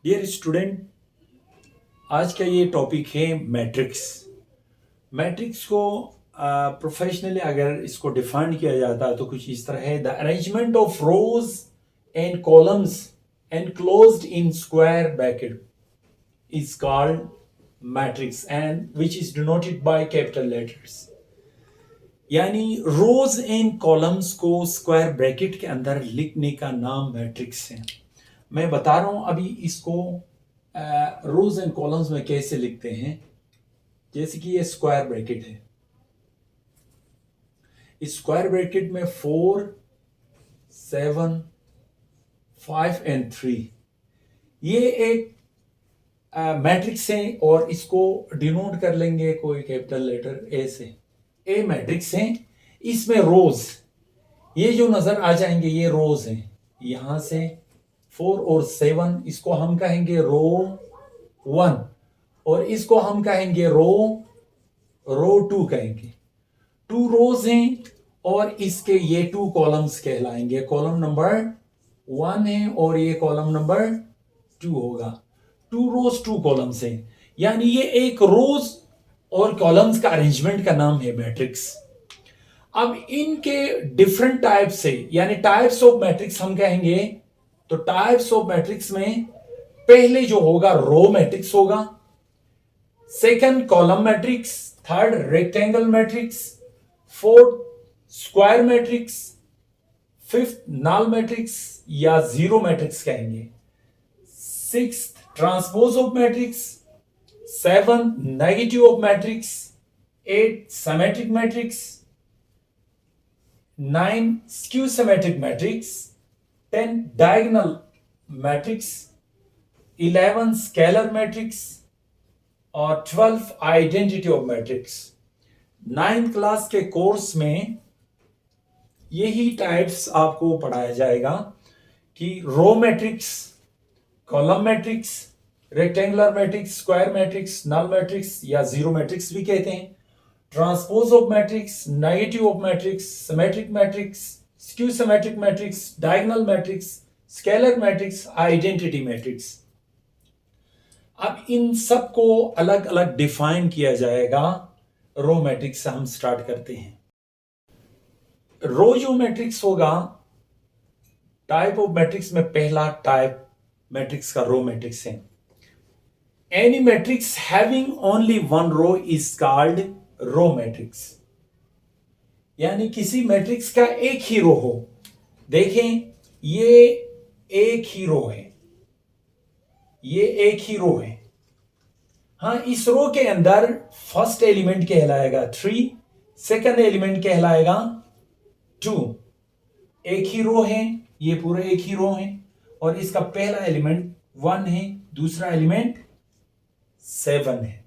Dear student, आज का ये टॉपिक है मैट्रिक्स। मैट्रिक्स को प्रोफेशनली अगर इसको डिफाइन किया जाता है तो कुछ इस तरह है: the arrangement of rows and columns enclosed in square bracket is called matrix and which is denoted by capital letters। यानी रोज एंड कॉलम्स को स्क्वायर ब्रैकेट के अंदर लिखने का नाम मैट्रिक्स है। मैं बता रहा हूं अभी इसको रोज एंड कॉलम्स में कैसे लिखते हैं। जैसे कि ये स्क्वायर ब्रैकेट है, इस स्क्वायर ब्रैकेट में 4, 7, 5 एंड 3 ये एक मैट्रिक्स है और इसको डिनोट कर लेंगे कोई कैपिटल लेटर ए से। ए मैट्रिक्स है, इसमें रोज ये जो नजर आ जाएंगे ये रोज हैं। यहां से 4 और 7 इसको हम कहेंगे रो 1 और इसको हम कहेंगे रो 2 कहेंगे। 2 रोज हैं और इसके ये 2 कॉलम्स कहलाएंगे। कॉलम नंबर 1 है और ये कॉलम नंबर 2 होगा। 2 रोज 2 कॉलम्स हैं, यानी ये एक रोज और कॉलम्स का अरेंजमेंट का नाम है मैट्रिक्स। अब इनके डिफरेंट टाइप्स है, यानी टाइप्स ऑफ मैट्रिक्स हम कहेंगे। तो टाइप्स ऑफ मैट्रिक्स में पहले जो होगा रो मैट्रिक्स होगा, second column matrix, third rectangle matrix, fourth square matrix, fifth null matrix या जीरो मैट्रिक्स कहेंगे, sixth transpose of matrix, seven negative of matrix, 8 symmetric matrix, 9 skew symmetric matrix, 10 diagonal matrix, 11 scalar matrix और 12 identity of matrix. 9th class के course में यही types आपको पढ़ाया जाएगा कि row matrix, column matrix, rectangular matrix, square matrix, null matrix या zero matrix भी कहते हैं, transpose of matrix, negative of matrix, symmetric matrix, skew symmetric matrix, diagonal matrix, scalar matrix, identity matrix. अब इन सब को अलग अलग डिफाइन किया जाएगा। रो मैट्रिक्स से हम स्टार्ट करते हैं। रो जो मैट्रिक्स होगा, टाइप ऑफ मैट्रिक्स में पहला टाइप मैट्रिक्स का रो मैट्रिक्स है। Any matrix having only one row is called row matrix. यानी किसी मैट्रिक्स का एक ही रो हो। देखें, ये एक ही रो है, ये एक ही रो है। हाँ, इस रो के अंदर फर्स्ट एलिमेंट कहलाएगा 3, सेकंड एलिमेंट कहलाएगा 2। एक ही रो है, ये पूरे एक ही रो है और इसका पहला एलिमेंट 1 है, दूसरा एलिमेंट 7 है।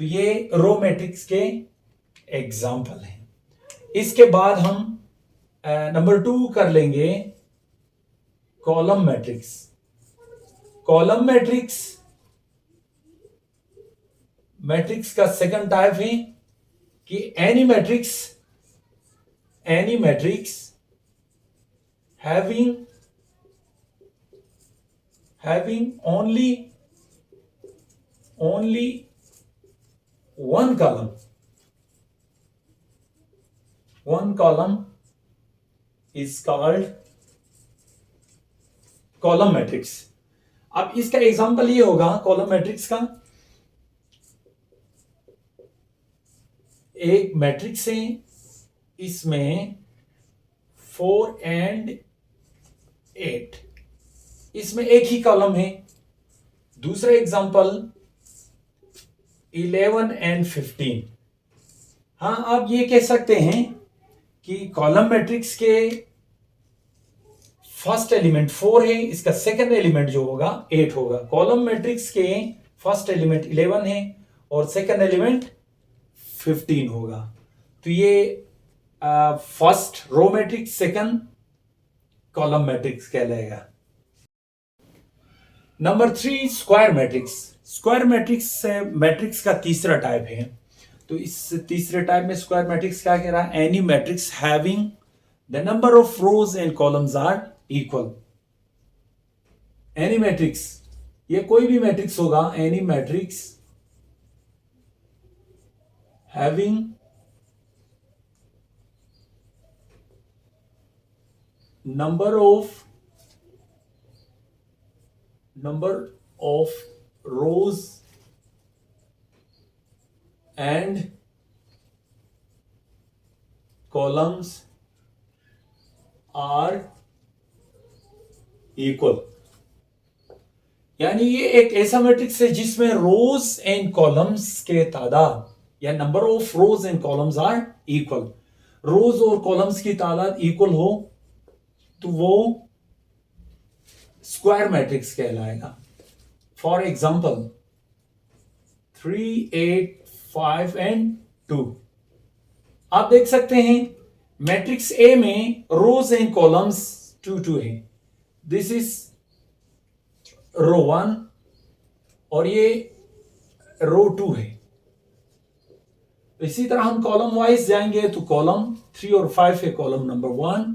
तो ये रो मैट्रिक्स के एग्जाम्पल हैं। इसके बाद हम नंबर 2 कर लेंगे column matrix. Column matrix matrix का सेकंड टाइप है कि any matrix having only one column is called column matrix. अब इसका एग्जांपल ये होगा कॉलम मैट्रिक्स का, एक मैट्रिक्स है, इसमें 4 and 8, इसमें एक ही कॉलम है। दूसरा एग्जांपल 11 and 15। हाँ, आप ये कह सकते हैं कि कॉलम मैट्रिक्स के फर्स्ट एलिमेंट 4 है, इसका सेकंड एलिमेंट जो होगा 8 होगा। कॉलम मैट्रिक्स के फर्स्ट एलिमेंट 11 है और सेकंड एलिमेंट 15 होगा। तो ये first row matrix, second column matrix कहलाएगा। Number 3 square matrix. Square matrix का तीसरा टाइप है। तो इस तीसरे टाइप में स्क्वायर मैट्रिक्स क्या कह रहा है? Any matrix having the number of rows and columns are equal. Any matrix, ये कोई भी मैट्रिक्स होगा, any matrix having number of rows and columns are equal। यानी ये एक ऐसा मैट्रिक्स है जिसमें रोज एंड कॉलम्स के तादाद या number of rows and columns are equal. Rows और कॉलम्स की तादाद इक्वल हो तो वो स्क्वायर मैट्रिक्स कहलाएगा। For example 3, 8, 5 and 2। आप देख सकते हैं मैट्रिक्स ए में रोज एंड कॉलम्स 2 2 है। दिस इज रो 1 और ये रो 2 है। इसी तरह हम कॉलम वाइज जाएंगे तो कॉलम 3 और 5 है कॉलम नंबर 1,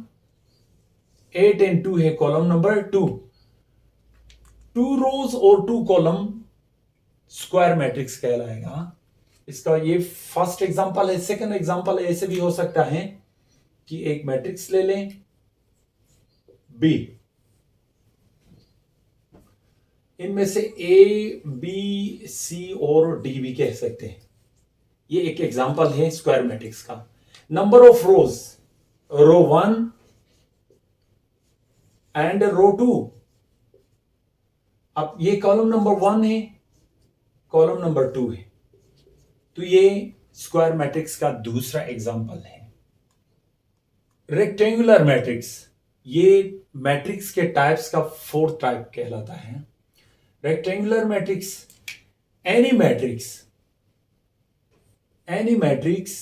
8 एंड 2 है कॉलम नंबर 2। 2 रोज और 2 कॉलम स्क्वायर मैट्रिक्स कहलाएगा। इसका ये फर्स्ट एग्जांपल है। सेकंड एग्जांपल ऐसे भी हो सकता है कि एक मैट्रिक्स ले लें बी, इनमें से ए, बी, सी और डी भी कह सकते हैं। ये एक एग्जांपल है स्क्वायर मैट्रिक्स का। Number of rows row 1 and row 2। अब ये कॉलम नंबर 1 है, कॉलम नंबर 2 है, तो ये स्क्वायर मैट्रिक्स का दूसरा एग्जांपल है। रेक्टेंगुलर मैट्रिक्स, ये मैट्रिक्स के टाइप्स का फोर्थ टाइप कहलाता है। Rectangular matrix, any matrix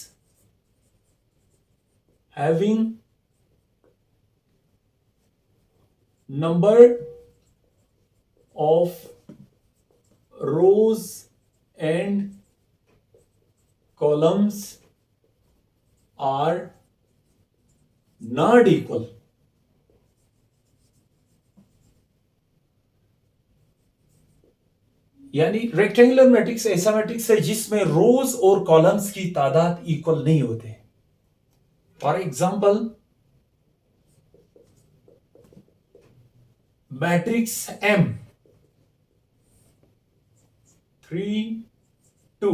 having number of rows and columns are not equal। यानी रेक्टेंगुलर मैट्रिक्स ऐसा मैट्रिक्स है जिसमें रोज और कॉलम्स की तादाद इक्वल नहीं होते। For example matrix M 3, 2।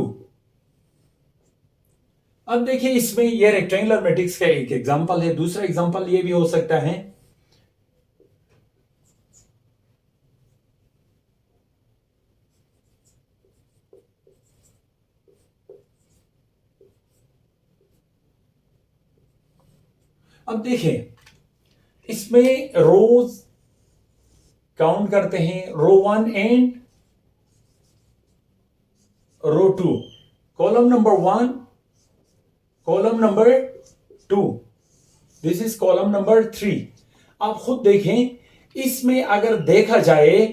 अब देखिए इसमें यह रेक्टेंगुलर मैट्रिक्स का एक एग्जांपल है। दूसरा एग्जांपल ये भी हो सकता है अब देखिए इसमें रोज काउंट करते हैं, row 1 and row 2, column number 1, column number 2, this is column number 3। आप खुद देखें इसमें अगर देखा जाए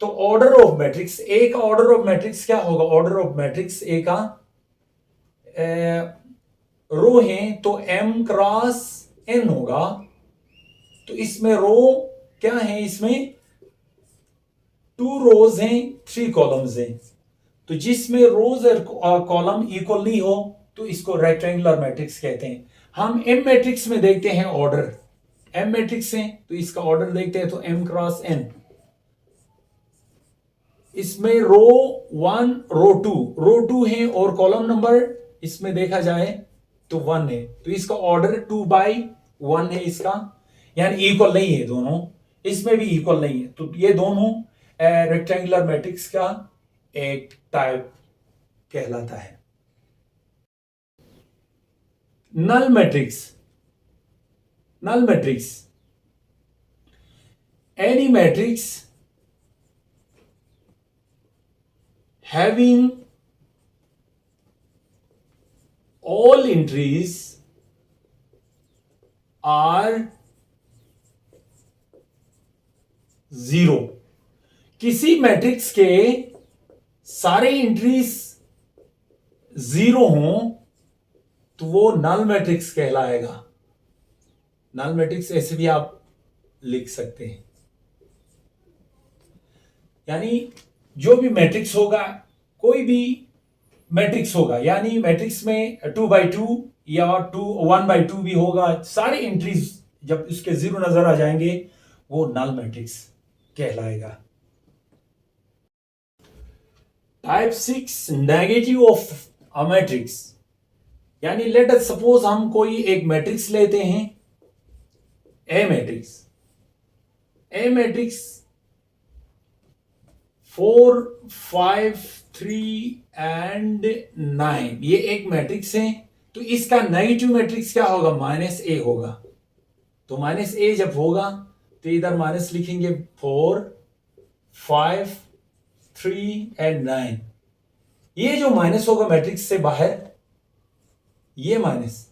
तो ऑर्डर ऑफ मैट्रिक्स, ए का ऑर्डर ऑफ मैट्रिक्स क्या होगा? ऑर्डर ऑफ मैट्रिक्स ए का रो है तो m क्रॉस n होगा। तो इसमें रो क्या है? इसमें 2 रोज हैं, 3 कॉलम्स हैं। तो जिसमें रोज और कॉलम इक्वल नहीं हो तो इसको रेक्टेंगुलर मैट्रिक्स कहते हैं। हम एम मैट्रिक्स में देखते हैं ऑर्डर, एम मैट्रिक्स है तो इसका ऑर्डर देखते हैं तो m क्रॉस n। इसमें रो 1, रो 2 है और कॉलम नंबर इसमें देखा जाए तो 1 है, तो इसका ऑर्डर 2/1 है इसका, यानी इक्वल नहीं है दोनों। इसमें भी इक्वल नहीं है, तो ये दोनों रेक्टेंगुलर मैट्रिक्स का एक टाइप कहलाता है। Null matrix, any matrix having all entries are 0। किसी मैट्रिक्स के सारे एंट्रीज 0 हों तो वो नल मैट्रिक्स कहलाएगा। नल मैट्रिक्स ऐसे भी आप लिख सकते हैं। यानी जो भी मैट्रिक्स होगा, कोई भी मैट्रिक्स होगा, यानी मैट्रिक्स में 2/2 या 1/2 भी होगा, सारे एंट्रीज जब उसके जीरो नजर आ जाएंगे वो नल मैट्रिक्स कहलाएगा। Type 6 negative of a matrix, यानी लेट अस सपोज हम कोई एक मैट्रिक्स लेते हैं, ए मैट्रिक्स 4 5 3 एंड 9, ये एक मैट्रिक्स है। तो इसका नेगेटिव मैट्रिक्स क्या होगा? -a होगा। तो -a जब होगा तो इधर माइनस लिखेंगे 4 5 3 एंड 9। ये जो माइनस होगा मैट्रिक्स से बाहर, ये माइनस,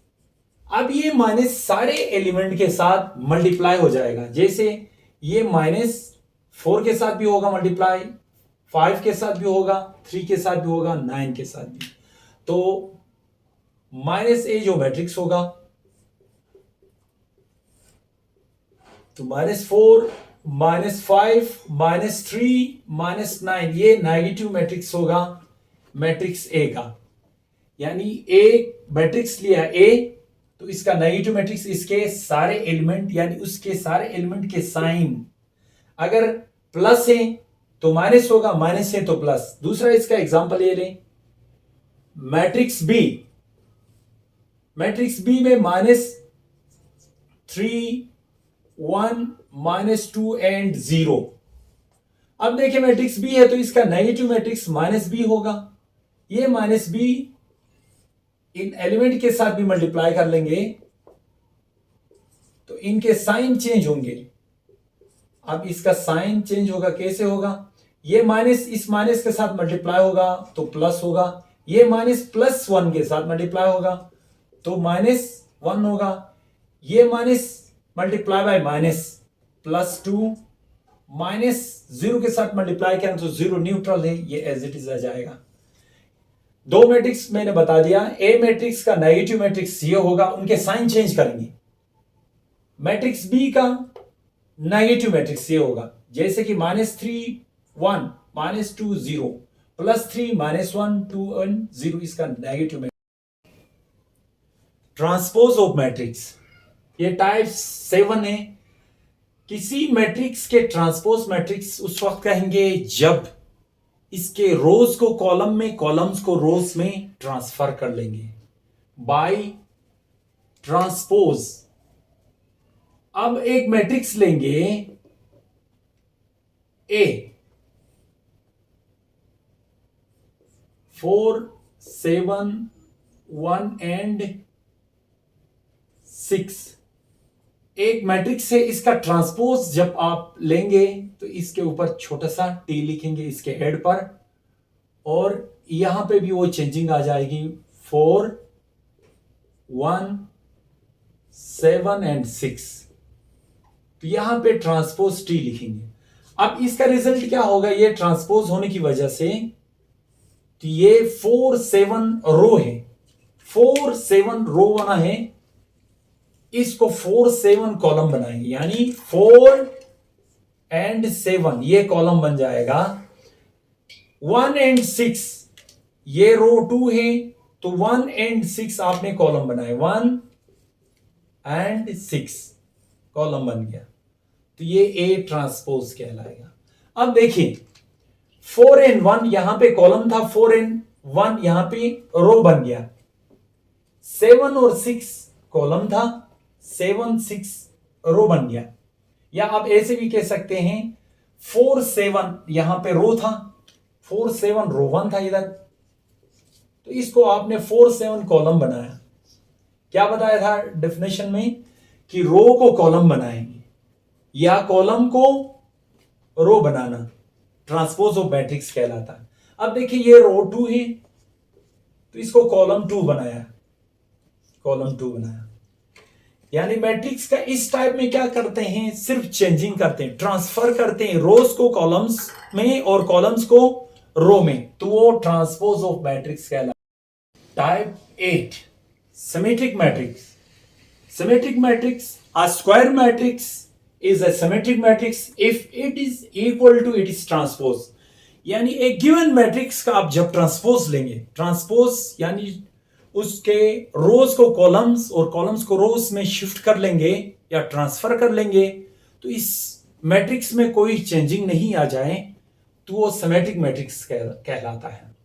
अब ये माइनस सारे एलिमेंट के साथ मल्टीप्लाई हो जाएगा। जैसे ये -4 के साथ भी होगा मल्टीप्लाई, 5 के साथ भी होगा, 3 के साथ भी होगा, 9 के साथ भी। तो -a जो मैट्रिक्स होगा, तो -4 -5 -3 -9, ये नेगेटिव मैट्रिक्स होगा मैट्रिक्स ए का। यानी एक मैट्रिक्स लिया ए, तो इसका नेगेटिव मैट्रिक्स, इसके सारे एलिमेंट यानी उसके सारे एलिमेंट के साइन अगर प्लस है तो माइनस होगा, माइनस है तो प्लस। दूसरा इसका एग्जांपल ले लें, मैट्रिक्स बी में -3 1 -2 एंड 0। अब देखिए मैट्रिक्स बी है तो इसका नेगेटिव मैट्रिक्स -b होगा। ये -b इन एलिमेंट के साथ भी मल्टीप्लाई कर लेंगे तो इनके साइन चेंज होंगे। अब इसका साइन चेंज होगा, कैसे होगा? ये माइनस इस माइनस के साथ मल्टीप्लाई होगा तो प्लस होगा, ये माइनस +1 के साथ मल्टीप्लाई होगा तो -1 होगा, ये माइनस मल्टीप्लाई बाय -+2, -0 के साथ मल्टीप्लाई करें तो 0 न्यूट्रल है, ये एज इट इज आ जाएगा। दो मैट्रिक्स मैंने बता दिया। ए मैट्रिक्स का नेगेटिव मैट्रिक्स ये होगा, उनके साइन चेंज करेंगे। मैट्रिक्स बी का नेगेटिव मैट्रिक्स ये होगा, जैसे कि -3 1 -2 0 +3 -1 2 1 0, इसका negative matrix. Transpose of matrix, ये टाइप 7 है। किसी मैट्रिक्स के ट्रांसपोज मैट्रिक्स उस वक्त कहेंगे जब इसके रोज को कॉलम में, कॉलम्स को रोज में ट्रांसफर कर लेंगे बाय ट्रांसपोज। अब एक मैट्रिक्स लेंगे ए 4 7 1 एंड 6, एक मैट्रिक्स है। इसका ट्रांसपोज जब आप लेंगे तो इसके ऊपर छोटा सा टी लिखेंगे इसके हेड पर, और यहां पे भी वो चेंजिंग आ जाएगी 4 1 7 एंड 6, तो यहां पे ट्रांसपोज टी लिखेंगे। अब इसका रिजल्ट क्या होगा? ये ट्रांसपोज होने की वजह से, तो ये 4 7 रो है, 4 7 रो बना है, इसको 4 7 कॉलम बनाएंगे, यानी 4 एंड 7 ये कॉलम बन जाएगा। 1 एंड 6 ये रो 2 है, तो 1 एंड 6 आपने कॉलम बनाए, 1 एंड 6 कॉलम बन गया, तो ये ए ट्रांसपोज कहलाएगा। अब देखिए 4 एंड 1 यहां पे कॉलम था, 4 एंड 1 यहां पे रो बन गया, 7 और 6 कॉलम था, 7 6 रो बन गया। या आप ऐसे भी कह सकते हैं 4 7 यहां पे रो था, 4 7 रो 1 था इधर, तो इसको आपने 4 7 कॉलम बनाया। क्या बताया था डेफिनेशन में कि रो को कॉलम बनाएंगे या कॉलम को रो बनाना ट्रांसपोज ऑफ मैट्रिक्स कहलाता है। अब देखिए ये रो 2 है तो इसको कॉलम 2 बनाया, कॉलम 2 बनाया। यानी मैट्रिक्स का इस टाइप में क्या करते हैं? सिर्फ चेंजिंग करते हैं, ट्रांसफर करते हैं रोज को कॉलम्स में और कॉलम्स को रो में, तो वो ट्रांसपोज ऑफ मैट्रिक्स कहलाता है। Type 8 symmetric matrix. Symmetric matrix, a square matrix is a symmetric matrix if it is equal to its transpose. यानी एक गिवन मैट्रिक्स का आप जब ट्रांसपोज लेंगे, ट्रांसपोज यानी उसके रोज को कॉलम्स और कॉलम्स को रोज में शिफ्ट कर लेंगे या ट्रांसफर कर लेंगे, तो इस मैट्रिक्स में कोई चेंजिंग नहीं आ जाए तो वो सिमेट्रिक मैट्रिक्स कहलाता है।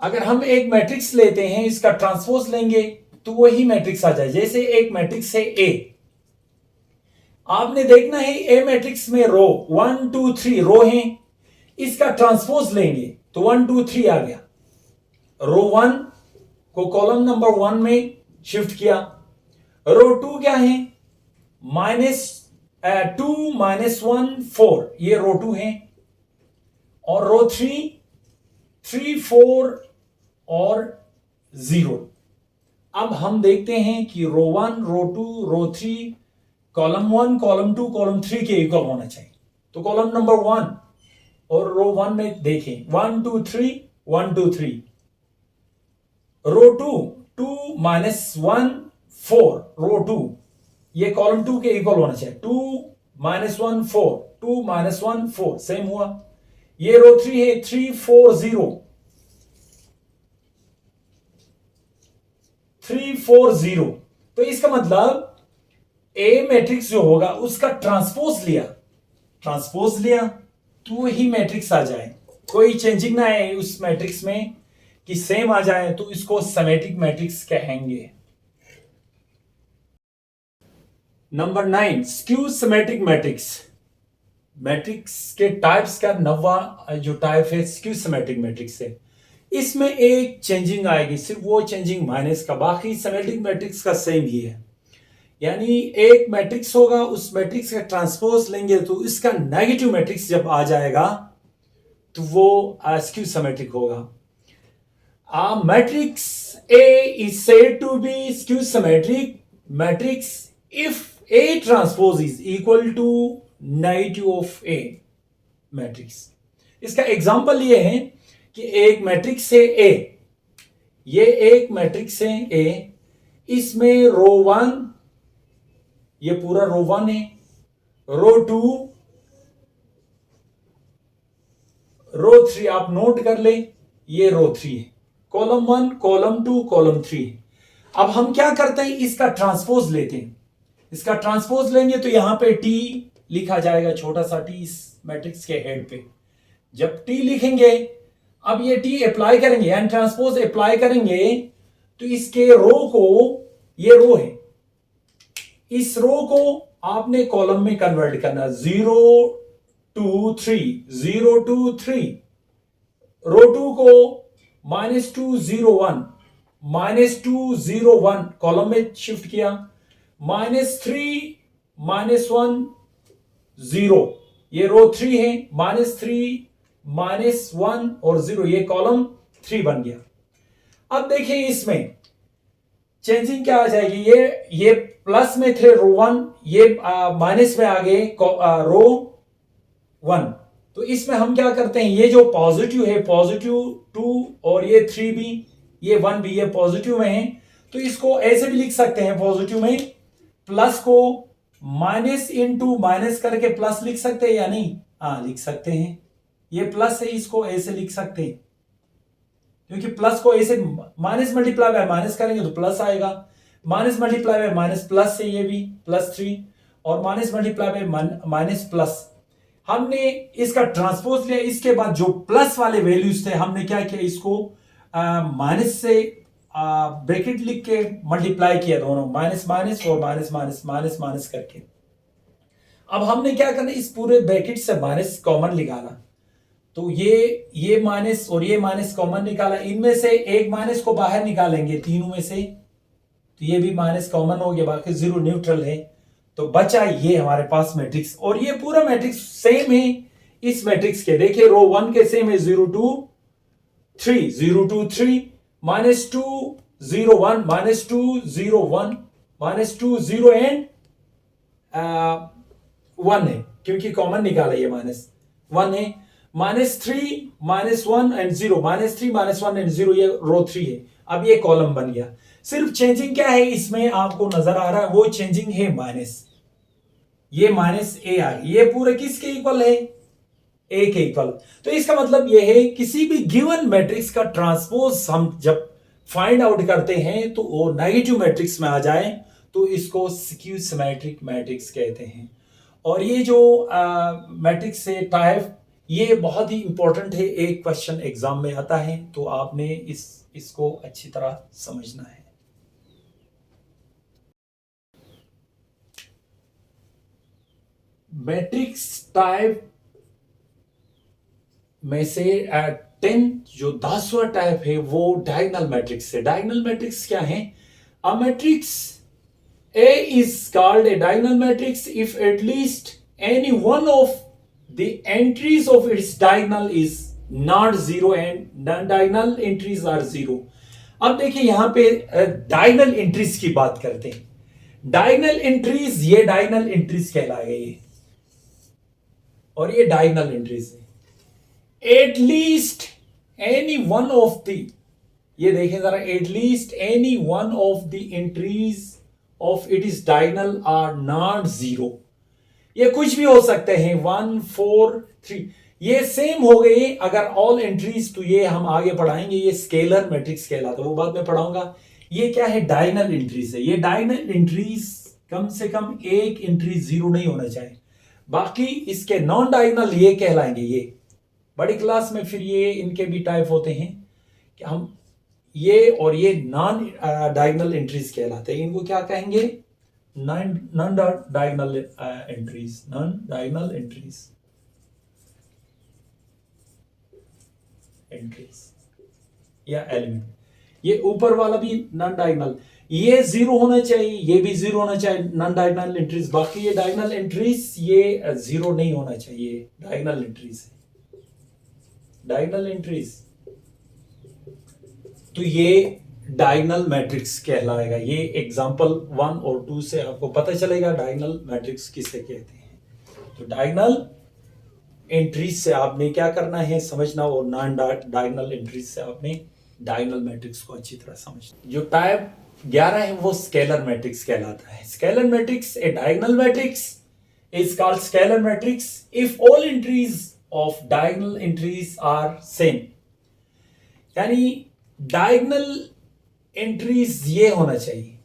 अगर हम एक मैट्रिक्स लेते हैं, इसका ट्रांसपोज लेंगे तो वही मैट्रिक्स आ जाए। जैसे एक मैट्रिक्स है ए, आपने देखना है ए मैट्रिक्स में रो 1 2 3 रो हैं, इसका ट्रांसपोज लेंगे तो 1 2 3 आ गया। रो 1 को कॉलम नंबर 1 में शिफ्ट किया। रो 2 क्या है, -2 -1 4, ये रो 2 है। और रो 3 3 4 और 0। अब हम देखते हैं कि रो 1 रो 2 रो 3 कॉलम 1 कॉलम 2 कॉलम 3 के इक्वल होना चाहिए। तो कॉलम नंबर 1 और रो 1 में देखें 1 2 3 1 2 3। रो 2 2 -1 4 रो 2, ये कॉलम 2 के इक्वल होना चाहिए। 2 -1 4 2 -1 4 सेम हुआ। ये रो 3 है 3 4 0 3 4 0। तो इसका मतलब ए मैट्रिक्स जो होगा उसका ट्रांसपोज लिया तो वही मैट्रिक्स आ जाए, कोई चेंजिंग ना आए उस मैट्रिक्स में कि सेम आ जाए, तो इसको सिमेट्रिक मैट्रिक्स कहेंगे। Number 9 skew symmetric matrix. Matrix के टाइप्स का नवा जो टाइप है स्क्यू सिमेट्रिक मैट्रिक्स है। इसमें एक चेंजिंग आएगी, सिर्फ वो चेंजिंग माइनस का, बाकी सिमेट्रिक मैट्रिक्स का सेम ही है। यानी एक मैट्रिक्स होगा, उस मैट्रिक्स का ट्रांसपोज लेंगे तो इसका नेगेटिव मैट्रिक्स जब आ जाएगा तो वो स्क्यू सिमेट्रिक होगा। Matrix A is said to be skew symmetric matrix if A transpose is equal to negative of A matrix। इसका एग्जांपल ये है कि एक मैट्रिक्स है A, ये एक मैट्रिक्स है A, इसमें रो 1 ये पूरा रो 1 है, रो 2 रो 3 आप नोट कर ले, ये रो 3 है, कॉलम 1 कॉलम 2 कॉलम 3। अब हम क्या करते हैं, इसका ट्रांसपोज लेते हैं। इसका ट्रांसपोज लेंगे तो यहां पे टी लिखा जाएगा, छोटा सा टी इस मैट्रिक्स के हेड पे। जब टी लिखेंगे, अब ये टी अप्लाई करेंगे यानी ट्रांसपोज अप्लाई करेंगे तो इसके रो को, ये रो है, इस रो को आपने कॉलम में कन्वर्ट करना, 0 2 3 0 2 3। रो 2 को -2 0 1 -2 0 1 कॉलम में शिफ्ट किया, -3 -1 0, ये रो 3 है, -3 -1 और 0, ये कॉलम 3 बन गया। अब देखिए इसमें चेंजिंग क्या आ जाएगी, ये प्लस में थे रो 1, ये माइनस में आ गए रो 1। तो इसमें हम क्या करते हैं, ये जो पॉजिटिव है पॉजिटिव 2 और ये 3 भी, ये 1 भी, ये पॉजिटिव में है, तो इसको ऐसे भी लिख सकते हैं, पॉजिटिव में प्लस को माइनस इंटू माइनस करके प्लस लिख सकते हैं या नहीं, हाँ लिख सकते हैं। ये प्लस है, इसको ऐसे लिख सकते हैं, क्योंकि प्लस को ऐसे माइनस मल्टीप्लाई बाय माइनस करेंगे तो प्लस आएगा, minus multiply by minus plus है, ये भी +3, और minus multiply by minus plus. हमने इसका ट्रांसपोज लिया, इसके बाद जो प्लस वाले वैल्यूज थे हमने क्या किया, इसको माइनस से ब्रैकेट लिख के मल्टीप्लाई किया, दोनों माइनस माइनस और माइनस माइनस माइनस माइनस करके। अब हमने क्या करना, इस पूरे ब्रैकेट से माइनस कॉमन निकाला, तो ये माइनस और ये माइनस कॉमन निकाला, इनमें से एक माइनस को बाहर निकालेंगे तीनों में से, तो ये भी माइनस कॉमन हो गया, बाकी 0 न्यूट्रल है, तो बचा ये हमारे पास मैट्रिक्स। और ये पूरा मैट्रिक्स सेम है इस मैट्रिक्स के, देखिए रो 1 के सेम है, 0 2 3 0 2 3 -2 0 1 -2 0 1 -2 0 एंड 1 है, क्योंकि कॉमन निकाला, ये -1 है, -3 -1 एंड 0, -3 -1 एंड 0, ये रो 3 है। अब ये कॉलम बन गया। सिर्फ चेंजिंग क्या है इसमें आपको नजर आ रहा है, वो चेंजिंग है माइनस, ये माइनस ए आ गया, ये पूरे किसके इक्वल है, ए के इक्वल। तो इसका मतलब ये है किसी भी गिवन मैट्रिक्स का ट्रांसपोज हम जब फाइंड आउट करते हैं तो वो नेगेटिव मैट्रिक्स में आ जाए तो इसको स्क्यू सिमेट्रिक मैट्रिक्स कहते हैं। और ये जो मैट्रिक्स है टाइप, ये बहुत ही इंपॉर्टेंट है, एक क्वेश्चन एग्जाम में आता है, तो आपने इसको अच्छी तरह समझना है। मैट्रिक्स टाइप में से 10 जो 10वां टाइप है वो डायगोनल मैट्रिक्स है। डायगोनल मैट्रिक्स क्या है? A matrix A is called a diagonal matrix if at least any one of the entries of its diagonal is not zero and non-diagonal entries are zero। अब देखिए यहां पे diagonal entries की बात करते हैं। डायगोनल एंट्रीज, ये diagonal entries कहलाएगा ये, और ये डायगोनल एंट्रीज है। At least any one of the, ये देखें जरा, at least any one of the entries of it is diagonal are not zero. ये कुछ भी हो सकते हैं, 1 4 3, ये सेम हो गए अगर ऑल एंट्रीज, तो ये हम आगे पढ़ाएंगे, ये स्केलर मैट्रिक्स कहलाता है, वो बाद में पढ़ाऊंगा। ये क्या है? डायगोनल एंट्रीज है। ये डायगोनल एंट्रीज कम से कम एक एंट्री जीरो नहीं होना चाहिए। बाकी इसके नॉन डायगोनल ये कहलाएंगे। ये बड़ी क्लास में फिर ये इनके भी टाइप होते हैं कि हम ये और ये नॉन डायगोनल एंट्रीज कहलाते हैं। इनको क्या कहेंगे? Non diagonal entries, non diagonal entries, या एलिमेंट। ये ऊपर वाला भी नॉन डायगोनल, ये जीरो होना चाहिए, ये भी जीरो होना चाहिए, नॉन डायगोनल एंट्रीज। बाकी ये डायगोनल एंट्रीज ये जीरो नहीं होना चाहिए, डायगोनल एंट्रीज, डायगोनल एंट्रीज। तो ये डायगोनल मैट्रिक्स कहलाएगा। ये एग्जांपल 1 और 2 से आपको पता चलेगा डायगोनल मैट्रिक्स किसे कहते हैं। तो डायगोनल एंट्रीज से आपने क्या करना है समझना, और नॉन डायगोनल एंट्रीज से आपने डायगोनल मैट्रिक्स को अच्छी तरह समझना। जो टाइप 11 है वो स्केलर मैट्रिक्स कहलाता है। Scalar matrix, a diagonal matrix is called scalar matrix if all entries of diagonal entries are same. यानी डायगोनल एंट्रीज ये होना चाहिए,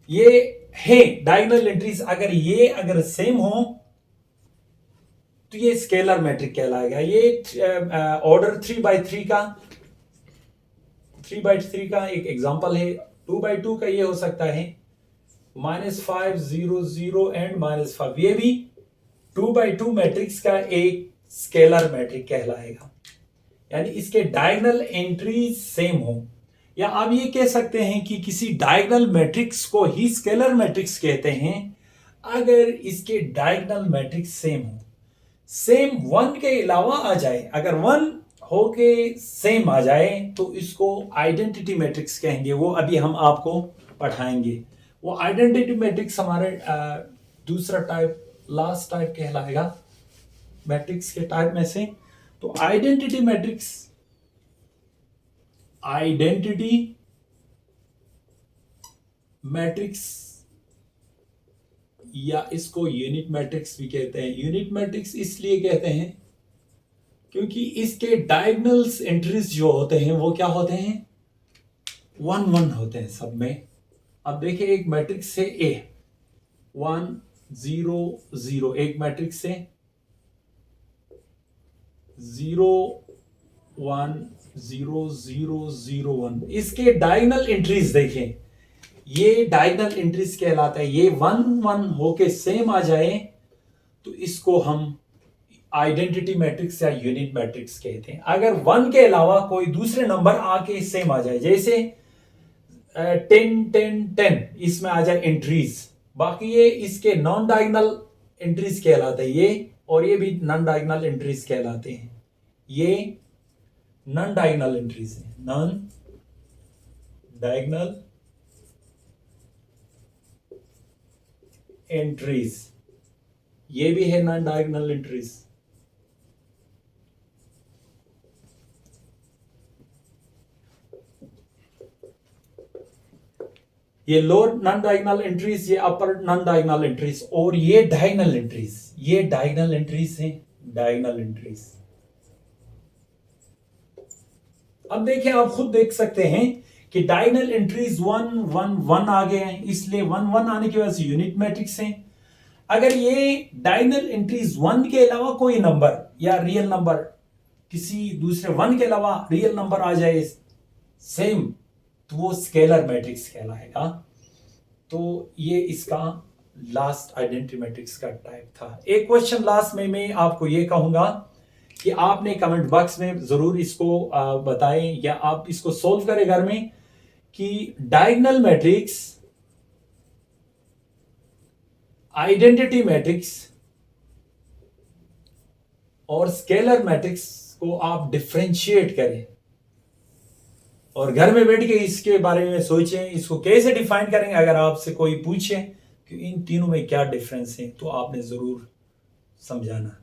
ये है डायगोनल एंट्रीज, अगर सेम हो तो ये स्केलर मैट्रिक कहलाएगा। ये ऑर्डर 3 by 3 का, 3 by 3 का एक एग्जांपल है। 2 by 2 का ये हो सकता है -5 0 0 एंड -5, ये भी 2 by 2 मैट्रिक्स का एक स्केलर मैट्रिक कहलाएगा। यानी इसके डायगोनल एंट्री सेम हो, या आप ये कह सकते हैं कि किसी डायगोनल मैट्रिक्स को ही स्केलर मैट्रिक्स कहते हैं अगर इसके डायगोनल मैट्रिक्स सेम हो। सेम 1 के अलावा आ जाए, अगर 1 होके सेम आ जाए तो इसको आइडेंटिटी मैट्रिक्स कहेंगे। वो अभी हम आपको पढ़ाएंगे। वो आइडेंटिटी मैट्रिक्स हमारे दूसरा टाइप, लास्ट टाइप कहलाएगा मैट्रिक्स के टाइप में से। तो आइडेंटिटी मैट्रिक्स, आइडेंटिटी मैट्रिक्स, या इसको यूनिट मैट्रिक्स भी कहते हैं। यूनिट मैट्रिक्स इसलिए कहते हैं क्योंकि इसके डायगोनल्स एंट्रीज जो होते हैं वो क्या होते हैं? 1 1 होते हैं सब में। अब देखिए एक मैट्रिक्स से ए 1 0 0, एक मैट्रिक्स से 0 1 0 0 0 1, इसके डायगोनल एंट्रीज देखें, ये डायगोनल एंट्रीज कहलाता है। ये 1 1 होके सेम आ जाए तो इसको हम आइडेंटिटी मैट्रिक्स या यूनिट मैट्रिक्स कहते हैं। अगर 1 के अलावा कोई दूसरे नंबर आके सेम आ जाए, जैसे 10 10 10, इसमें आ जाए एंट्रीज, बाकी ये इसके नॉन डायगोनल एंट्रीज कहलाते हैं ये, और ये भी नॉन डायगोनल एंट्रीज कहलाते हैं। ये नॉन डायगोनल एंट्रीज है, नॉन डायगोनल एंट्रीज, ये भी है नॉन डायगोनल एंट्रीज। ये लोअर नॉन डायगोनल एंट्रीज, ये अपर नॉन डायगोनल एंट्रीज, और ये डायगोनल एंट्रीज, ये डायगोनल एंट्रीज हैं, डायगोनल एंट्रीज। अब देखें, आप खुद देख सकते हैं कि डायगोनल एंट्रीज 1 1 1 आ गए हैं, इसलिए 1 1 आने की वजह से यूनिट मैट्रिक्स हैं। अगर ये डायगोनल एंट्रीज 1 के अलावा कोई नंबर या रियल नंबर, किसी दूसरे 1 के अलावा रियल नंबर आ जाए सेम, तो वो स्केलर मैट्रिक्स कहलाएगा। तो ये इसका लास्ट आइडेंटिटी मैट्रिक्स का टाइप था। एक क्वेश्चन लास्ट में मैं आपको ये कहूंगा कि आपने कमेंट बॉक्स में जरूर इसको बताएं या आप इसको सोल्व करें घर में कि डायगोनल मैट्रिक्स, आइडेंटिटी मैट्रिक्स और स्केलर मैट्रिक्स को आप डिफरेंशिएट करें और घर में बैठ के इसके बारे में सोचें, इसको कैसे डिफाइन करेंगे। अगर आपसे कोई पूछे कि इन तीनों में क्या डिफरेंस है तो आपने जरूर समझाना।